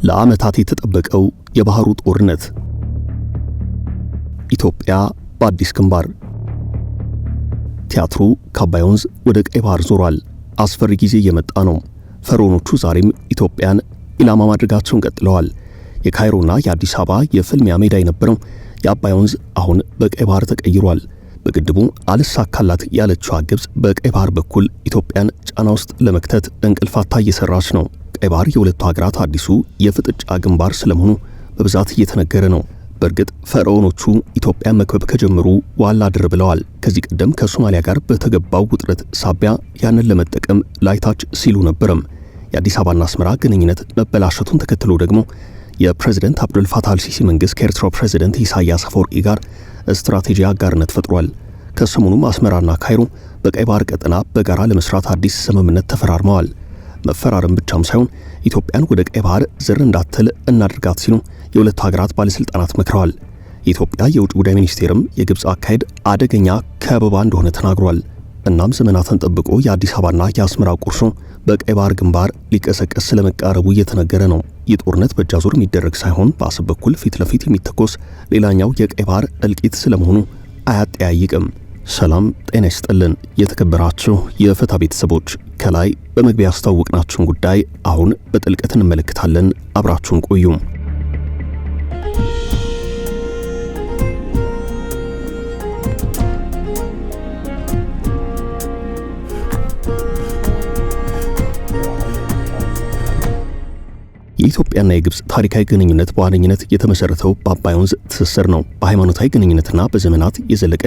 ለዓመታት የተጠበቀው የባህሩ ጦርነት ኢትዮጵያ በአዲስ ግንባር። ቲያትሩ ከአባይ ወንዝ ወደ ቀይ ባህር ዞሯል። አስፈሪ ጊዜ እየመጣ ነው። ፈርዖኖቹ ዛሬም ኢትዮጵያን ኢላማ ማድረጋቸውን ቀጥለዋል። የካይሮና የአዲስ አበባ የፍልሚያ ሜዳ የነበረው የአባይ ወንዝ አሁን በቀይ ባህር ተቀይሯል። በግድቡ አልሳካላት ያለችው ግብጽ በቀይ ባህር በኩል ኢትዮጵያን ጫና ውስጥ ለመክተት እንቅልፋታ እየሰራች ነው። ቀይ ባህር የሁለቱ ሀገራት አዲሱ የፍጥጫ ግንባር ስለመሆኑ በብዛት እየተነገረ ነው። በእርግጥ ፈርዖኖቹ ኢትዮጵያን መክበብ ከጀመሩ ዋላ ድር ብለዋል። ከዚህ ቀደም ከሶማሊያ ጋር በተገባው ውጥረት ሳቢያ ያንን ለመጠቀም ላይታች ሲሉ ነበርም። የአዲስ አበባና አስመራ ግንኙነት መበላሸቱን ተከትሎ ደግሞ የፕሬዝዳንት አብዱል ፋታህ አልሲሲ መንግስት ከኤርትራው ፕሬዝዳንት ኢሳያስ አፈወርቂ ጋር ስትራቴጂ አጋርነት ፈጥሯል። ከሰሞኑም አስመራና ካይሮ በቀይ ባህር ቀጠና በጋራ ለመስራት አዲስ ስምምነት ተፈራርመዋል። መፈራረም ብቻም ሳይሆን ኢትዮጵያን ወደ ቀይ ባህር ዝር እንዳትል እናድርጋት ሲሉ የሁለቱ ሀገራት ባለስልጣናት መክረዋል። የኢትዮጵያ የውጭ ጉዳይ ሚኒስቴርም የግብጽ አካሄድ አደገኛ ከበባ እንደሆነ ተናግሯል። እናም ዘመናትን ጠብቆ የአዲስ አበባና የአስመራ ቁርሾ በቀይ ባህር ግንባር ሊቀሰቀስ ስለመቃረቡ እየተነገረ ነው። ይህ ጦርነት በእጃዙር የሚደረግ ሳይሆን በአሰብ በኩል ፊት ለፊት የሚተኮስ ሌላኛው የቀይ ባህር እልቂት ስለመሆኑ አያጠያይቅም። ሰላም ጤና ይስጥልን። የተከበራችሁ የፈታ ቤተሰቦች፣ ከላይ በመግቢያ ያስተዋወቅናችሁን ጉዳይ አሁን በጥልቀት እንመለከታለን። አብራችሁን ቆዩ። የኢትዮጵያና የግብጽ ታሪካዊ ግንኙነት በዋነኝነት የተመሰረተው በአባይ ወንዝ ትስስር ነው። በሃይማኖታዊ ግንኙነትና በዘመናት የዘለቀ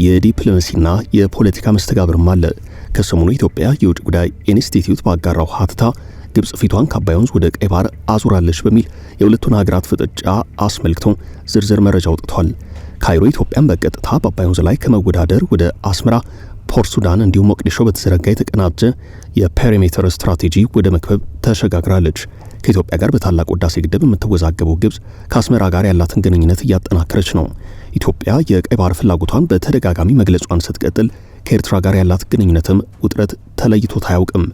የዲፕሎማሲና የፖለቲካ መስተጋብርም አለ። ከሰሞኑ ኢትዮጵያ የውጭ ጉዳይ ኢንስቲትዩት ባጋራው ሀተታ ግብጽ ፊቷን ከአባይ ወንዝ ወደ ቀይ ባህር አዙራለች በሚል የሁለቱን ሀገራት ፍጥጫ አስመልክቶ ዝርዝር መረጃ አውጥቷል። ካይሮ ኢትዮጵያን በቀጥታ በአባይ ወንዝ ላይ ከመወዳደር ወደ አስመራ፣ ፖርት ሱዳን እንዲሁም ሞቃዲሾ በተዘረጋ የተቀናጀ የፔሪሜትር ስትራቴጂ ወደ መክበብ ተሸጋግራለች። ከኢትዮጵያ ጋር በታላቁ ህዳሴ ግድብ የምትወዛገበው ግብጽ ከአስመራ ጋር ያላትን ግንኙነት እያጠናከረች ነው። ኢትዮጵያ የቀይ ባህር ፍላጎቷን በተደጋጋሚ መግለጿን ስትቀጥል ከኤርትራ ጋር ያላት ግንኙነትም ውጥረት ተለይቶት አያውቅም።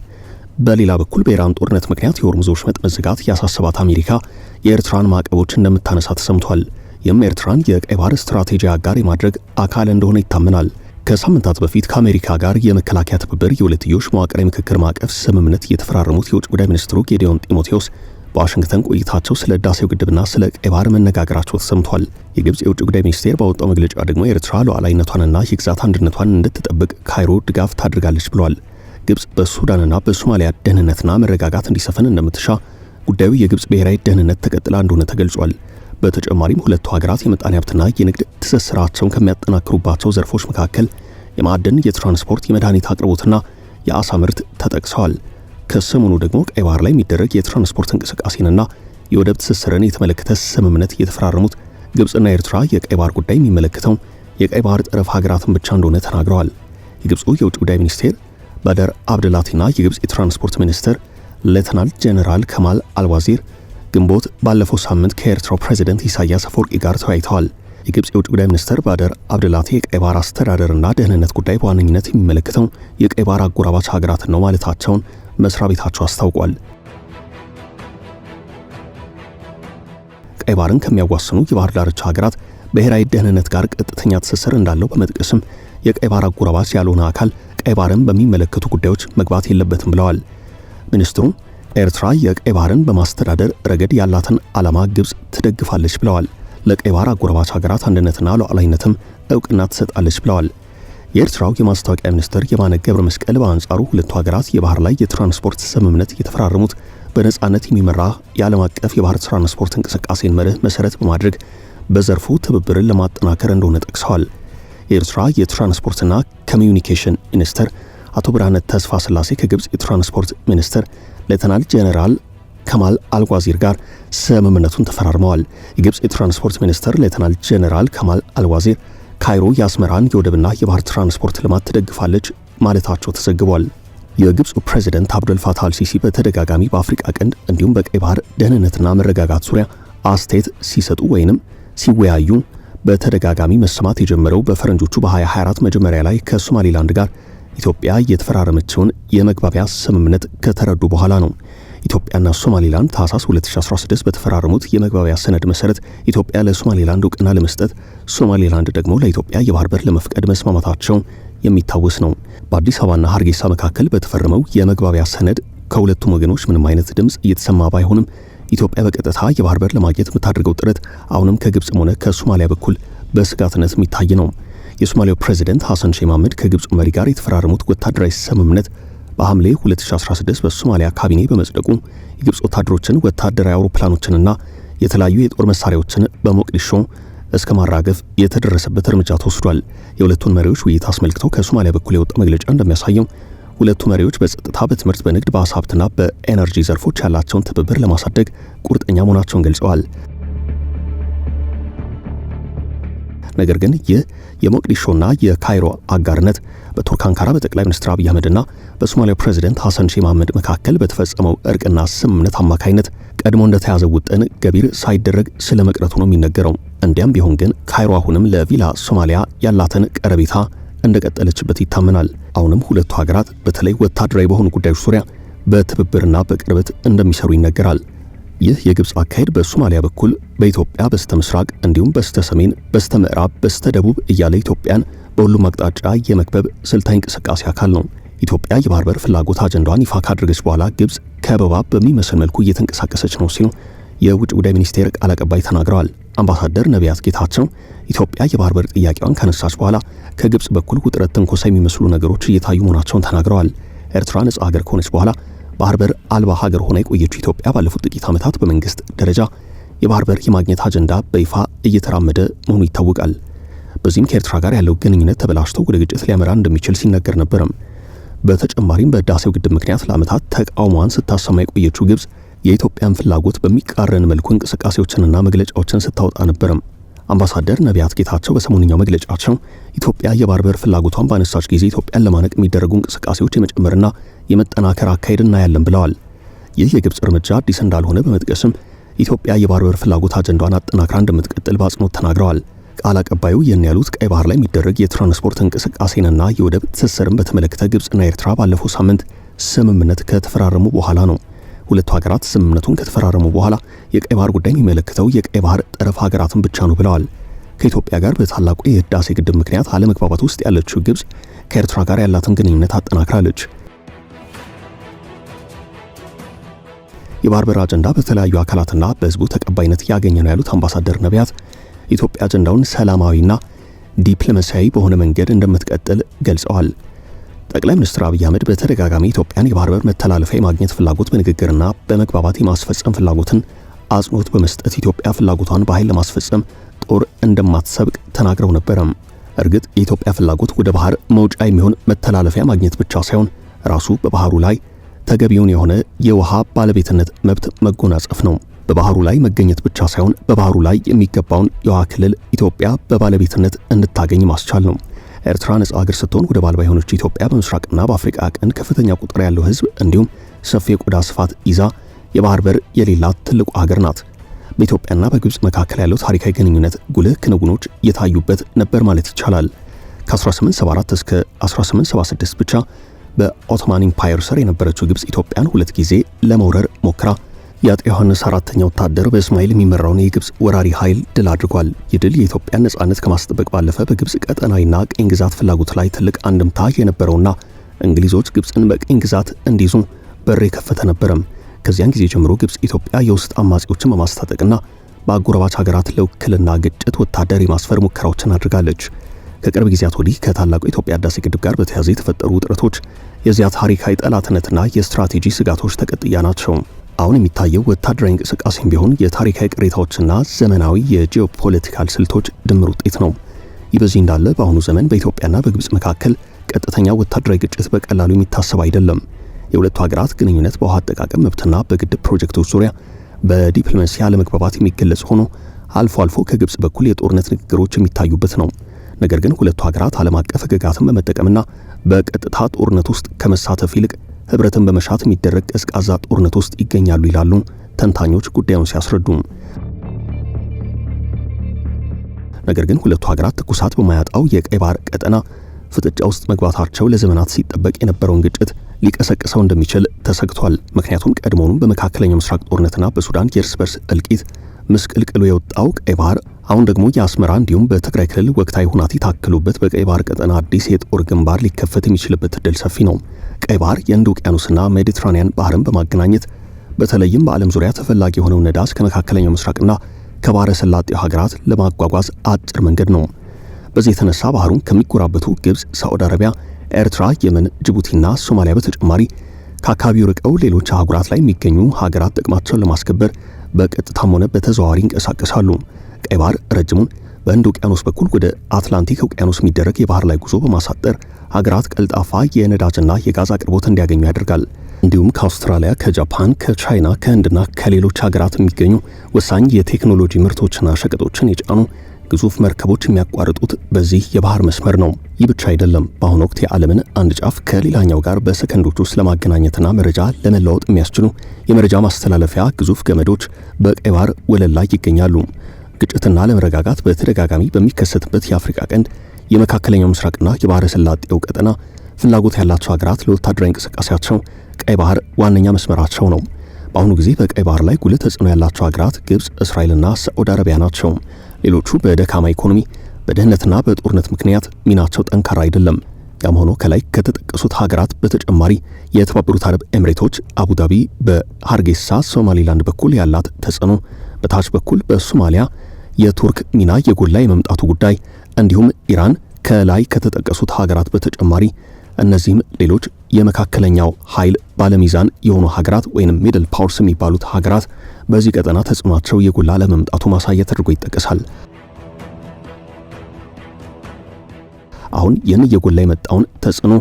በሌላ በኩል በኢራን ጦርነት ምክንያት የሆርሙዝ ወሽመጥ መዘጋት ያሳሰባት አሜሪካ የኤርትራን ማዕቀቦች እንደምታነሳ ተሰምቷል። ይህም ኤርትራን የቀይ ባህር ስትራቴጂ አጋር የማድረግ አካል እንደሆነ ይታመናል። ከሳምንታት በፊት ከአሜሪካ ጋር የመከላከያ ትብብር የሁለትዮሽ መዋቅራዊ ምክክር ማዕቀፍ ስምምነት የተፈራረሙት የውጭ ጉዳይ ሚኒስትሩ ጌዲዮን ጢሞቴዎስ በዋሽንግተን ቆይታቸው ስለ ህዳሴው ግድብና ስለ ቀይ ባህር መነጋገራቸው ተሰምቷል። የግብጽ የውጭ ጉዳይ ሚኒስቴር ባወጣው መግለጫ ደግሞ ኤርትራ ሉዓላዊነቷንና የግዛት አንድነቷን እንድትጠብቅ ካይሮ ድጋፍ ታድርጋለች ብሏል። ግብጽ በሱዳንና በሶማሊያ ደህንነትና መረጋጋት እንዲሰፍን እንደምትሻ ጉዳዩ የግብጽ ብሔራዊ ደህንነት ተቀጥላ እንደሆነ ተገልጿል። በተጨማሪም ሁለቱ ሀገራት የመጣኔ ሀብትና የንግድ ትስስራቸውን ከሚያጠናክሩባቸው ዘርፎች መካከል የማዕድን፣ የትራንስፖርት፣ የመድኃኒት አቅርቦትና የአሳ ምርት ተጠቅሰዋል። ከሰሞኑ ደግሞ ቀይ ባህር ላይ የሚደረግ የትራንስፖርት እንቅስቃሴንና የወደብ ትስስርን የተመለከተ ስምምነት የተፈራረሙት ግብጽና ኤርትራ የቀይ ባህር ጉዳይ የሚመለከተው የቀይ ባህር ጠረፍ ሀገራትን ብቻ እንደሆነ ተናግረዋል። የግብፁ የውጭ ጉዳይ ሚኒስቴር ባደር አብደላቲና የግብጽ የትራንስፖርት ሚኒስትር ሌተናል ጄኔራል ከማል አልዋዚር ግንቦት ባለፈው ሳምንት ከኤርትራው ፕሬዝዳንት ኢሳያስ አፈወርቂ ጋር ተወያይተዋል። የግብጽ የውጭ ጉዳይ ሚኒስትር ባደር አብደላቲ የቀይ ባህር አስተዳደርና ደህንነት ጉዳይ በዋነኝነት የሚመለከተው የቀይ ባህር አጎራባች ሀገራትን ነው ማለታቸውን መስሪያ ቤታቸው አስታውቋል። ቀይ ባህርን ከሚያዋስኑ የባህር ዳርቻ ሀገራት ብሔራዊ ደህንነት ጋር ቀጥተኛ ትስስር እንዳለው በመጥቀስም የቀይ ባህር አጎራባች ያልሆነ አካል ቀይ ባህርን በሚመለከቱ ጉዳዮች መግባት የለበትም ብለዋል። ሚኒስትሩ ኤርትራ የቀይ ባህርን በማስተዳደር ረገድ ያላትን ዓላማ ግብጽ ትደግፋለች ብለዋል። ለቀይ ባህር አጎራባች ሀገራት አንድነትና ሉዓላዊነትም እውቅና ትሰጣለች ብለዋል። የኤርትራው የማስታወቂያ ሚኒስትር የማነ ገብረ መስቀል በአንጻሩ ሁለቱ ሀገራት የባህር ላይ የትራንስፖርት ስምምነት የተፈራረሙት በነጻነት የሚመራ የዓለም አቀፍ የባህር ትራንስፖርት እንቅስቃሴን መርህ መሰረት በማድረግ በዘርፉ ትብብርን ለማጠናከር እንደሆነ ጠቅሰዋል። የኤርትራ የትራንስፖርትና ኮሚዩኒኬሽን ሚኒስትር አቶ ብርሃነ ተስፋ ስላሴ ከግብጽ የትራንስፖርት ሚኒስትር ሌተናል ጄኔራል ከማል አልዋዚር ጋር ስምምነቱን ተፈራርመዋል። የግብጽ የትራንስፖርት ሚኒስትር ሌተናል ጄኔራል ከማል አልዋዚር ካይሮ የአስመራን የወደብና የባህር ትራንስፖርት ልማት ትደግፋለች ማለታቸው ተዘግቧል። የግብፁ ፕሬዝዳንት አብዱል ፋታህ አልሲሲ በተደጋጋሚ በአፍሪካ ቀንድ እንዲሁም በቀይ ባህር ደህንነትና መረጋጋት ዙሪያ አስተያየት ሲሰጡ ወይንም ሲወያዩ በተደጋጋሚ መሰማት የጀመረው በፈረንጆቹ በ2024 መጀመሪያ ላይ ከሶማሊላንድ ጋር ኢትዮጵያ የተፈራረመችውን የመግባቢያ ስምምነት ከተረዱ በኋላ ነው። ኢትዮጵያና ሶማሌላንድ ታህሳስ 2016 በተፈራረሙት የመግባቢያ ሰነድ መሰረት ኢትዮጵያ ለሶማሌላንድ እውቅና ለመስጠት፣ ሶማሌላንድ ደግሞ ለኢትዮጵያ የባህር በር ለመፍቀድ መስማማታቸው የሚታወስ ነው። በአዲስ አበባና ሀርጌሳ መካከል በተፈረመው የመግባቢያ ሰነድ ከሁለቱም ወገኖች ምንም አይነት ድምጽ እየተሰማ ባይሆንም ኢትዮጵያ በቀጥታ የባህር በር ለማግኘት የምታደርገው ጥረት አሁንም ከግብጽም ሆነ ከሶማሊያ በኩል በስጋትነት የሚታይ ነው። የሶማሊያው ፕሬዝዳንት ሐሰን ሼህ መሐመድ ከግብጽ መሪ ጋር የተፈራረሙት ወታደራዊ ስምምነት በሐምሌ 2016 በሶማሊያ ካቢኔ በመጽደቁ የግብጽ ወታደሮችን ወታደራዊ አውሮፕላኖችንና የተለያዩ የጦር መሳሪያዎችን በሞቃዲሾ እስከ ማራገፍ የተደረሰበት እርምጃ ተወስዷል። የሁለቱን መሪዎች ውይይት አስመልክቶ ከሶማሊያ በኩል የወጣው መግለጫ እንደሚያሳየው ሁለቱ መሪዎች በጸጥታ፣ በትምህርት፣ በንግድ፣ በአሳ ሀብትና በኤነርጂ ዘርፎች ያላቸውን ትብብር ለማሳደግ ቁርጠኛ መሆናቸውን ገልጸዋል። ነገር ግን ይህ የሞቃዲሾና የካይሮ አጋርነት በቱርክ አንካራ በጠቅላይ ሚኒስትር አብይ አህመድና በሶማሊያው ፕሬዝዳንት ሐሰን ሼህ መሐመድ መካከል በተፈጸመው እርቅና ስምምነት አማካይነት ቀድሞ እንደተያዘው ውጥን ገቢር ሳይደረግ ስለመቅረቱ ነው የሚነገረው። እንዲያም ቢሆን ግን ካይሮ አሁንም ለቪላ ሶማሊያ ያላትን ቀረቤታ እንደቀጠለችበት ይታመናል። አሁንም ሁለቱ ሀገራት በተለይ ወታደራዊ በሆኑ ጉዳዮች ዙሪያ በትብብርና በቅርበት እንደሚሰሩ ይነገራል። ይህ የግብጽ አካሄድ በሶማሊያ በኩል በኢትዮጵያ በስተ ምስራቅ እንዲሁም በስተ ሰሜን፣ በስተ ምዕራብ፣ በስተ ደቡብ እያለ ኢትዮጵያን በሁሉም አቅጣጫ የመክበብ ስልታዊ እንቅስቃሴ አካል ነው። ኢትዮጵያ የባህር በር ፍላጎት አጀንዳዋን ይፋ ካደረገች በኋላ ግብጽ ከበባ በሚመስል መልኩ እየተንቀሳቀሰች ነው ሲሉ የውጭ ጉዳይ ሚኒስቴር ቃል አቀባይ ተናግረዋል። አምባሳደር ነቢያት ጌታቸው ኢትዮጵያ የባህር በር ጥያቄዋን ካነሳች በኋላ ከግብጽ በኩል ውጥረት፣ ትንኮሳ የሚመስሉ ነገሮች እየታዩ መሆናቸውን ተናግረዋል። ኤርትራ ነጻ ሀገር ከሆነች በኋላ ባህር በር አልባ ሀገር ሆና የቆየችው ኢትዮጵያ ባለፉት ጥቂት ዓመታት በመንግስት ደረጃ የባህር በር የማግኘት አጀንዳ በይፋ እየተራመደ መሆኑ ይታወቃል። በዚህም ከኤርትራ ጋር ያለው ግንኙነት ተበላሽቶ ወደ ግጭት ሊያመራ እንደሚችል ሲነገር ነበርም። በተጨማሪም በህዳሴው ግድብ ምክንያት ለዓመታት ተቃውሟን ስታሰማ የቆየችው ግብጽ የኢትዮጵያን ፍላጎት በሚቃረን መልኩ እንቅስቃሴዎችንና መግለጫዎችን ስታወጣ ነበርም። አምባሳደር ነቢያት ጌታቸው በሰሞንኛው መግለጫቸው ኢትዮጵያ የባህር በር ፍላጎቷን ባነሳች ጊዜ ኢትዮጵያን ለማነቅ የሚደረጉ እንቅስቃሴዎች የመጨመርና የመጠናከር አካሄድ እናያለን ብለዋል። ይህ የግብጽ እርምጃ አዲስ እንዳልሆነ በመጥቀስም ኢትዮጵያ የባህር በር ፍላጎት አጀንዳዋን አጠናክራ እንደምትቀጥል በአጽንኦት ተናግረዋል። ቃል አቀባዩ ይህን ያሉት ቀይ ባህር ላይ የሚደረግ የትራንስፖርት እንቅስቃሴንና የወደብ ትስስርን በተመለከተ ግብጽና ኤርትራ ባለፈው ሳምንት ስምምነት ከተፈራረሙ በኋላ ነው። ሁለቱ ሀገራት ስምምነቱን ከተፈራረሙ በኋላ የቀይ ባህር ጉዳይ የሚመለከተው የቀይ ባህር ጠረፍ ሀገራትን ብቻ ነው ብለዋል። ከኢትዮጵያ ጋር በታላቁ የህዳሴ ግድብ ምክንያት አለመግባባት ውስጥ ያለችው ግብጽ ከኤርትራ ጋር ያላትን ግንኙነት አጠናክራለች። የባህር በር አጀንዳ በተለያዩ አካላትና በህዝቡ ተቀባይነት ያገኘ ነው ያሉት አምባሳደር ነቢያት ኢትዮጵያ አጀንዳውን ሰላማዊና ዲፕሎማሲያዊ በሆነ መንገድ እንደምትቀጥል ገልጸዋል። ጠቅላይ ሚኒስትር አብይ አህመድ በተደጋጋሚ ኢትዮጵያን የባህር በር መተላለፊያ የማግኘት ፍላጎት በንግግርና በመግባባት የማስፈጸም ፍላጎትን አጽንኦት በመስጠት ኢትዮጵያ ፍላጎቷን በኃይል ለማስፈጸም ጦር እንደማትሰብቅ ተናግረው ነበረም። እርግጥ የኢትዮጵያ ፍላጎት ወደ ባህር መውጫ የሚሆን መተላለፊያ ማግኘት ብቻ ሳይሆን ራሱ በባህሩ ላይ ተገቢውን የሆነ የውሃ ባለቤትነት መብት መጎናጸፍ ነው። በባህሩ ላይ መገኘት ብቻ ሳይሆን በባህሩ ላይ የሚገባውን የውሃ ክልል ኢትዮጵያ በባለቤትነት እንድታገኝ ማስቻል ነው። ኤርትራ ነጻ ሀገር ስትሆን ወደብ አልባ የሆነችው ኢትዮጵያ በምስራቅና በአፍሪካ ቀንድ ከፍተኛ ቁጥር ያለው ህዝብ እንዲሁም ሰፊ የቆዳ ስፋት ይዛ የባህር በር የሌላት ትልቁ ሀገር ናት። በኢትዮጵያና በግብጽ መካከል ያለው ታሪካዊ ግንኙነት ጉልህ ክንውኖች የታዩበት ነበር ማለት ይቻላል። ከ1874 እስከ 1876 ብቻ በኦቶማን ኢምፓየር ስር የነበረችው ግብጽ ኢትዮጵያን ሁለት ጊዜ ለመውረር ሞክራ የአጤ ዮሐንስ አራተኛ ወታደር በእስማኤል የሚመራውን የግብጽ ወራሪ ኃይል ድል አድርጓል። ይህ ድል የኢትዮጵያን ነጻነት ከማስጠበቅ ባለፈ በግብጽ ቀጠናዊና ቅኝ ግዛት ፍላጎት ላይ ትልቅ አንድምታ የነበረውና እንግሊዞች ግብጽን በቅኝ ግዛት እንዲይዙ በር የከፈተ ነበረም። ከዚያን ጊዜ ጀምሮ ግብጽ ኢትዮጵያ የውስጥ አማጺዎችን በማስታጠቅና በአጎራባች ሀገራት ለውክልና ግጭት ወታደር የማስፈር ሙከራዎችን አድርጋለች። ከቅርብ ጊዜያት ወዲህ ከታላቁ የኢትዮጵያ ህዳሴ ግድብ ጋር በተያያዘ የተፈጠሩ ውጥረቶች የዚያ ታሪካዊ ጠላትነትና የስትራቴጂ ስጋቶች ተቀጥያ ናቸው። አሁን የሚታየው ወታደራዊ እንቅስቃሴም ቢሆን የታሪካዊ ቅሬታዎችና ዘመናዊ የጂኦፖለቲካል ስልቶች ድምር ውጤት ነው። ይህ በዚህ እንዳለ በአሁኑ ዘመን በኢትዮጵያና በግብጽ መካከል ቀጥተኛ ወታደራዊ ግጭት በቀላሉ የሚታሰብ አይደለም። የሁለቱ ሀገራት ግንኙነት በውሃ አጠቃቀም መብትና በግድብ ፕሮጀክቶች ዙሪያ በዲፕሎማሲ አለመግባባት የሚገለጽ ሆኖ አልፎ አልፎ ከግብጽ በኩል የጦርነት ንግግሮች የሚታዩበት ነው። ነገር ግን ሁለቱ ሀገራት ዓለም አቀፍ ሕግጋትን በመጠቀምና በቀጥታ ጦርነት ውስጥ ከመሳተፍ ይልቅ ህብረትን በመሻት የሚደረግ ቀዝቃዛ ጦርነት ውስጥ ይገኛሉ ይላሉ ተንታኞች ጉዳዩን ሲያስረዱ። ነገር ግን ሁለቱ ሀገራት ትኩሳት በማያጣው የቀይ ባህር ቀጠና ፍጥጫ ውስጥ መግባታቸው ለዘመናት ሲጠበቅ የነበረውን ግጭት ሊቀሰቅሰው እንደሚችል ተሰግቷል። ምክንያቱም ቀድሞውኑ በመካከለኛው ምስራቅ ጦርነትና በሱዳን የእርስ በርስ እልቂት ምስቅልቅሉ የወጣው ቀይ ባህር አሁን ደግሞ የአስመራ እንዲሁም በትግራይ ክልል ወቅታዊ ሁናቴ ታክሎበት በቀይ ባህር ቀጠና አዲስ የጦር ግንባር ሊከፈት የሚችልበት እድል ሰፊ ነው። ቀይ ባህር የህንድ ውቅያኖስና ሜዲትራኒያን ባህርን በማገናኘት በተለይም በዓለም ዙሪያ ተፈላጊ የሆነው ነዳጅ ከመካከለኛው ምስራቅና ከባህረ ሰላጤው ሀገራት ለማጓጓዝ አጭር መንገድ ነው። በዚህ የተነሳ ባህሩን ከሚጎራበቱ ግብጽ፣ ሳዑዲ አረቢያ፣ ኤርትራ፣ የመን፣ ጅቡቲና ሶማሊያ በተጨማሪ ከአካባቢው ርቀው ሌሎች አህጉራት ላይ የሚገኙ ሀገራት ጥቅማቸውን ለማስከበር በቀጥታም ሆነ በተዘዋዋሪ ይንቀሳቀሳሉ። ቀይ ባህር ረጅሙን በህንድ ውቅያኖስ በኩል ወደ አትላንቲክ ውቅያኖስ የሚደረግ የባህር ላይ ጉዞ በማሳጠር ሀገራት ቀልጣፋ የነዳጅና የጋዝ አቅርቦት እንዲያገኙ ያደርጋል። እንዲሁም ከአውስትራሊያ፣ ከጃፓን፣ ከቻይና፣ ከህንድና ከሌሎች ሀገራት የሚገኙ ወሳኝ የቴክኖሎጂ ምርቶችና ሸቀጦችን የጫኑ ግዙፍ መርከቦች የሚያቋርጡት በዚህ የባህር መስመር ነው። ይህ ብቻ አይደለም። በአሁኑ ወቅት የዓለምን አንድ ጫፍ ከሌላኛው ጋር በሰከንዶች ውስጥ ለማገናኘትና መረጃ ለመለዋወጥ የሚያስችሉ የመረጃ ማስተላለፊያ ግዙፍ ገመዶች በቀይ ባህር ወለል ላይ ይገኛሉ። ግጭትና ለመረጋጋት በተደጋጋሚ በሚከሰትበት የአፍሪካ ቀንድ፣ የመካከለኛው ምስራቅና የባህረ ሰላጤው ቀጠና ፍላጎት ያላቸው ሀገራት ለወታደራዊ እንቅስቃሴያቸው ቀይ ባህር ዋነኛ መስመራቸው ነው። በአሁኑ ጊዜ በቀይ ባህር ላይ ጉልህ ተጽዕኖ ያላቸው ሀገራት ግብጽ፣ እስራኤልና ሳዑዲ አረቢያ ናቸው። ሌሎቹ በደካማ ኢኮኖሚ፣ በድህነትና በጦርነት ምክንያት ሚናቸው ጠንካራ አይደለም። ያም ሆኖ ከላይ ከተጠቀሱት ሀገራት በተጨማሪ የተባበሩት አረብ ኤምሬቶች አቡዳቢ በሃርጌሳ ሶማሊላንድ በኩል ያላት ተጽዕኖ፣ በታች በኩል በሶማሊያ የቱርክ ሚና የጎላ የመምጣቱ ጉዳይ እንዲሁም ኢራን ከላይ ከተጠቀሱት ሀገራት በተጨማሪ እነዚህም ሌሎች የመካከለኛው ኃይል ባለሚዛን የሆኑ ሀገራት ወይንም ሚድል ፓወርስ የሚባሉት ሀገራት በዚህ ቀጠና ተጽዕኖአቸው የጎላ ለመምጣቱ ማሳያ ተደርጎ ይጠቀሳል። አሁን ይህን የጎላ የመጣውን ተጽዕኖ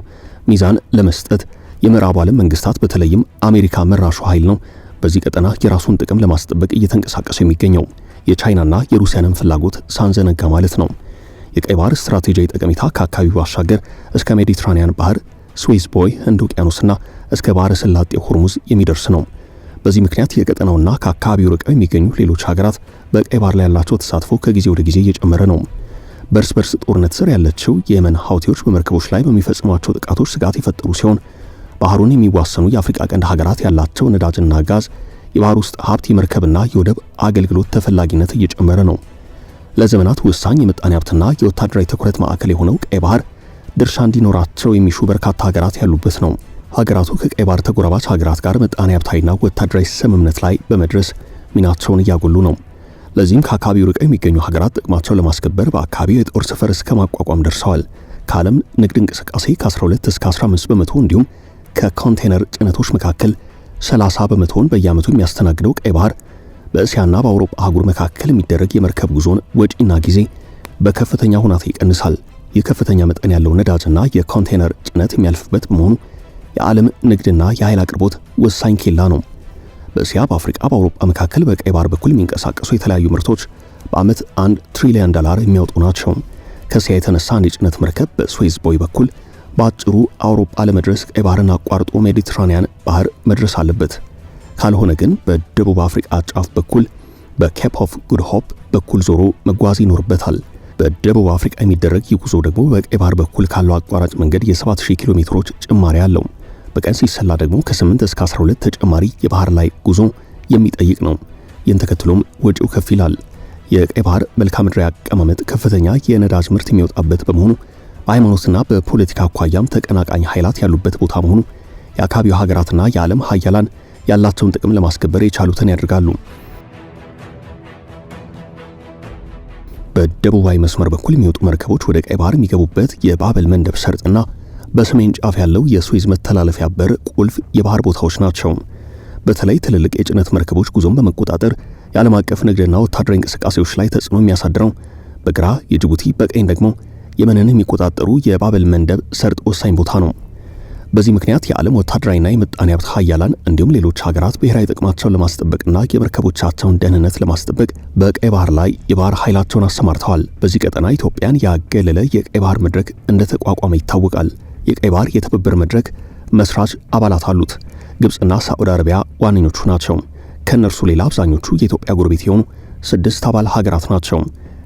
ሚዛን ለመስጠት የምዕራቡ ዓለም መንግስታት በተለይም አሜሪካ መራሹ ኃይል ነው በዚህ ቀጠና የራሱን ጥቅም ለማስጠበቅ እየተንቀሳቀሰ የሚገኘው። የቻይናና የሩሲያንን ፍላጎት ሳንዘነጋ ማለት ነው። የቀይ ባህር ስትራቴጂያዊ ጠቀሜታ ከአካባቢው ባሻገር እስከ ሜዲትራኒያን ባህር፣ ስዌዝ ቦይ፣ ህንድ ውቅያኖስና እስከ ባህረ ሰላጤ ሆርሙዝ የሚደርስ ነው። በዚህ ምክንያት የቀጠናውና ከአካባቢው ርቀው የሚገኙ ሌሎች ሀገራት በቀይ ባህር ላይ ያላቸው ተሳትፎ ከጊዜ ወደ ጊዜ እየጨመረ ነው። በእርስ በርስ ጦርነት ስር ያለችው የየመን ሀውቲዎች በመርከቦች ላይ በሚፈጽሟቸው ጥቃቶች ስጋት የፈጠሩ ሲሆን ባህሩን የሚዋሰኑ የአፍሪካ ቀንድ ሀገራት ያላቸው ነዳጅና ጋዝ፣ የባህር ውስጥ ሀብት፣ የመርከብና የወደብ አገልግሎት ተፈላጊነት እየጨመረ ነው። ለዘመናት ወሳኝ የምጣኔ ሀብትና የወታደራዊ ትኩረት ማዕከል የሆነው ቀይ ባህር ድርሻ እንዲኖራቸው የሚሹ በርካታ ሀገራት ያሉበት ነው። ሀገራቱ ከቀይ ባህር ተጎራባች ሀገራት ጋር ምጣኔ ሀብታዊና ወታደራዊ ስምምነት ላይ በመድረስ ሚናቸውን እያጎሉ ነው። ለዚህም ከአካባቢው ርቀው የሚገኙ ሀገራት ጥቅማቸውን ለማስከበር በአካባቢው የጦር ሰፈር እስከ ማቋቋም ደርሰዋል። ከዓለም ንግድ እንቅስቃሴ ከ12 እስከ 15 በመቶ እንዲሁም ከኮንቴነር ጭነቶች መካከል 30 በመቶውን በየዓመቱ የሚያስተናግደው ቀይ ባህር በእስያና በአውሮፓ አህጉር መካከል የሚደረግ የመርከብ ጉዞን ወጪና ጊዜ በከፍተኛ ሁኔታ ይቀንሳል። የከፍተኛ መጠን ያለው ነዳጅና የኮንቴነር ጭነት የሚያልፍበት በመሆኑ የዓለም ንግድና የኃይል አቅርቦት ወሳኝ ኬላ ነው። በእስያ፣ በአፍሪካ፣ በአውሮፓ መካከል በቀይ ባህር በኩል የሚንቀሳቀሱ የተለያዩ ምርቶች በዓመት $1 ትሪሊዮን የሚያወጡ ናቸው። ከእስያ የተነሳ አንድ የጭነት መርከብ በስዌዝ ቦይ በኩል በአጭሩ አውሮፓ ለመድረስ ቀይ ባህርን አቋርጦ ሜዲትራኒያን ባህር መድረስ አለበት። ካልሆነ ግን በደቡብ አፍሪካ ጫፍ በኩል በኬፕ ኦፍ ጉድ ሆፕ በኩል ዞሮ መጓዝ ይኖርበታል። በደቡብ አፍሪካ የሚደረግ ይህ ጉዞ ደግሞ በቀይ ባህር በኩል ካለው አቋራጭ መንገድ የ7000 ኪሎ ሜትሮች ጭማሪ አለው። በቀን ሲሰላ ደግሞ ከ8 እስከ 12 ተጨማሪ የባህር ላይ ጉዞ የሚጠይቅ ነው። ይህን ተከትሎም ወጪው ከፍ ይላል። የቀይ ባህር መልክዓ ምድራዊ አቀማመጥ ከፍተኛ የነዳጅ ምርት የሚወጣበት በመሆኑ በሃይማኖትና በፖለቲካ አኳያም ተቀናቃኝ ኃይላት ያሉበት ቦታ መሆኑ የአካባቢው ሀገራትና የዓለም ሀያላን ያላቸውን ጥቅም ለማስከበር የቻሉትን ያደርጋሉ። በደቡባዊ መስመር በኩል የሚወጡ መርከቦች ወደ ቀይ ባህር የሚገቡበት የባበል መንደብ ሰርጥና በሰሜን ጫፍ ያለው የስዌዝ መተላለፊያ በር ቁልፍ የባህር ቦታዎች ናቸው። በተለይ ትልልቅ የጭነት መርከቦች ጉዞን በመቆጣጠር የዓለም አቀፍ ንግድና ወታደራዊ እንቅስቃሴዎች ላይ ተጽዕኖ የሚያሳድረው በግራ የጅቡቲ በቀኝ ደግሞ የመንን የሚቆጣጠሩ የባበል መንደብ ሰርጥ ወሳኝ ቦታ ነው። በዚህ ምክንያት የዓለም ወታደራዊና የምጣኔ ሀብት ሀያላን እንዲሁም ሌሎች ሀገራት ብሔራዊ ጥቅማቸውን ለማስጠበቅና የመርከቦቻቸውን ደህንነት ለማስጠበቅ በቀይ ባህር ላይ የባህር ኃይላቸውን አሰማርተዋል። በዚህ ቀጠና ኢትዮጵያን ያገለለ የቀይ ባህር መድረክ እንደተቋቋመ ይታወቃል። የቀይ ባህር የትብብር መድረክ መስራች አባላት አሉት። ግብጽና ሳዑዲ አረቢያ ዋነኞቹ ናቸው። ከእነርሱ ሌላ አብዛኞቹ የኢትዮጵያ ጎረቤት የሆኑ 6 አባል ሀገራት ናቸው።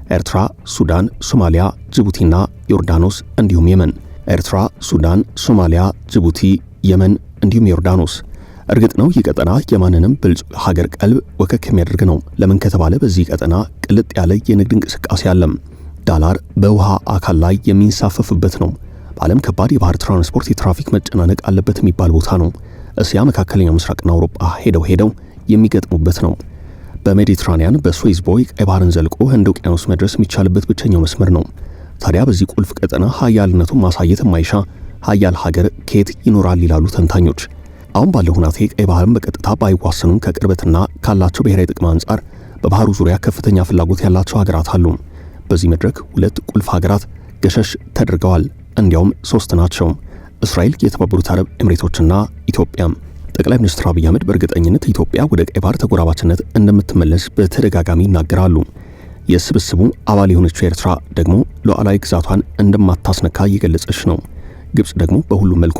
ኤርትራ፣ ሱዳን፣ ሶማሊያ፣ ጅቡቲና ዮርዳኖስ እንዲሁም የመን። ኤርትራ፣ ሱዳን፣ ሶማሊያ፣ ጅቡቲ፣ የመን እንዲሁም ዮርዳኖስ። እርግጥ ነው ይህ ቀጠና የማንንም ብልጽ ሀገር ቀልብ ወከክ የሚያደርግ ነው። ለምን ከተባለ በዚህ ቀጠና ቅልጥ ያለ የንግድ እንቅስቃሴ አለም። ዳላር በውሃ አካል ላይ የሚንሳፈፍበት ነው። በዓለም ከባድ የባህር ትራንስፖርት የትራፊክ መጨናነቅ አለበት የሚባል ቦታ ነው። እስያ፣ መካከለኛው ምስራቅና አውሮፓ ሄደው የሚገጥሙበት ነው። በሜዲትራኒያን በስዌዝ ቦይ ቀይ ባህርን ዘልቆ ህንድ ውቅያኖስ መድረስ የሚቻልበት ብቸኛው መስመር ነው። ታዲያ በዚህ ቁልፍ ቀጠና ሀያልነቱን ማሳየት የማይሻ ሀያል ሀገር ከየት ይኖራል ይላሉ ተንታኞች። አሁን ባለው ሁናቴ ቀይ ባህርን በቀጥታ ባይዋሰኑም ከቅርበትና ካላቸው ብሔራዊ ጥቅም አንጻር በባህሩ ዙሪያ ከፍተኛ ፍላጎት ያላቸው ሀገራት አሉ። በዚህ መድረክ ሁለት ቁልፍ ሀገራት ገሸሽ ተደርገዋል። እንዲያውም 3 ናቸው። እስራኤል፣ የተባበሩት አረብ ኤምሬቶችና ኢትዮጵያ። ጠቅላይ ሚኒስትር አብይ አህመድ በእርግጠኝነት ኢትዮጵያ ወደ ቀይ ባህር ተጎራባችነት እንደምትመለስ በተደጋጋሚ ይናገራሉ። የስብስቡ አባል የሆነችው ኤርትራ ደግሞ ሉዓላዊ ግዛቷን እንደማታስነካ እየገለጸች ነው። ግብጽ ደግሞ በሁሉም መልኩ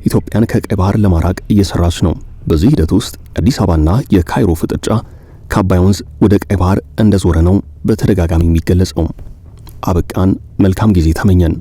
ኢትዮጵያን ከቀይ ባህር ለማራቅ እየሰራች ነው። በዚህ ሂደት ውስጥ አዲስ አበባና የካይሮ ፍጥጫ ከአባይ ወንዝ ወደ ቀይ ባህር እንደዞረ ነው በተደጋጋሚ የሚገለጸው። አበቃን። መልካም ጊዜ ተመኘን።